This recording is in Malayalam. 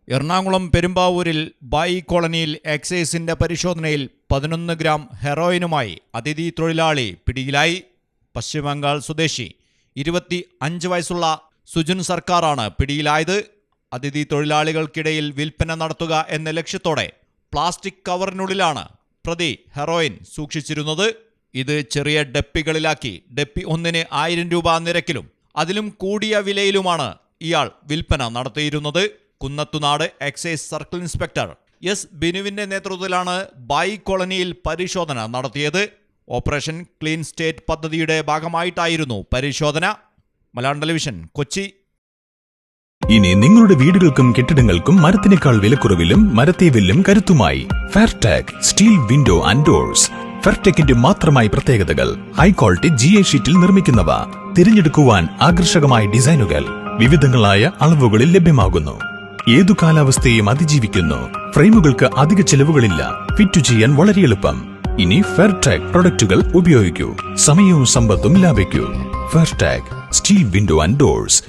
എറണാകുളം പെരുമ്പാവൂരിൽ ബായി കോളനിയിൽ എക്സൈസിന്റെ പരിശോധനയിൽ 11 ഗ്രാം ഹെറോയിനുമായി അതിഥി തൊഴിലാളി പിടിയിലായി. പശ്ചിമബംഗാൾ സ്വദേശി 25 വയസ്സുള്ള സുജൻ സർക്കാരാണ് പിടിയിലായത്. അതിഥി തൊഴിലാളികൾക്കിടയിൽ വിൽപ്പന നടത്തുക എന്ന ലക്ഷ്യത്തോടെ പ്ലാസ്റ്റിക് കവറിനുള്ളിലാണ് പ്രതി ഹെറോയിൻ സൂക്ഷിച്ചിരുന്നത്. ഇത് ചെറിയ ഡപ്പികളിലാക്കി ഡപ്പി ഒന്നിന് 1000 രൂപ നിരക്കിലും അതിലും കൂടിയ വിലയിലുമാണ് ഇയാൾ വിൽപ്പന നടത്തിയിരുന്നത്. Kunnathunad excise circle inspector S ബിനുവിന്റെ നേതൃത്വത്തിലാണ് ബായി കോളനിയിൽ പരിശോധന നടത്തിയത്. ഓപ്പറേഷൻ ക്ലീൻ സ്റ്റേറ്റ് പദ്ധതിയുടെ ഭാഗമായിട്ടായിരുന്നു പരിശോധന. മലയാളം ടെലിവിഷൻ, കൊച്ചി. ഇനി നിങ്ങളുടെ വീടുകൾക്കും കെട്ടിടങ്ങൾക്കും മരത്തിനേക്കാൾ വിലക്കുറവിലും മരത്തെ വെല്ലും കരുത്തുമായി ഫെയർടെക് സ്റ്റീൽ വിൻഡോ ആൻഡ് ഡോർസ്. ഫെയർടെക്കിന്റെ മാത്രമായി പ്രത്യേകതകൾ: ഹൈ ക്വാളിറ്റി GA ഷീറ്റിൽ നിർമ്മിക്കുന്നവ, തിരഞ്ഞെടുക്കുവാൻ ആകർഷകമായ ഡിസൈനുകൾ, വിവിധങ്ങളായ അളവുകളിൽ ലഭ്യമാകുന്നു. ഏതു കാലാവസ്ഥയും അതിജീവിക്കുന്നു. ഫ്രെയിമുകൾക്ക് അധിക ചെലവുകളില്ല. ഫിറ്റ് ചെയ്യാൻ വളരെ എളുപ്പം. ഇനി ഫെയർടെക് പ്രൊഡക്റ്റുകൾ ഉപയോഗിക്കൂ. സമയവും സമ്പത്തും ലാഭിക്കൂ. ഫെയർടെക് സ്റ്റീൽ വിൻഡോ ആൻഡ് ഡോർസ്.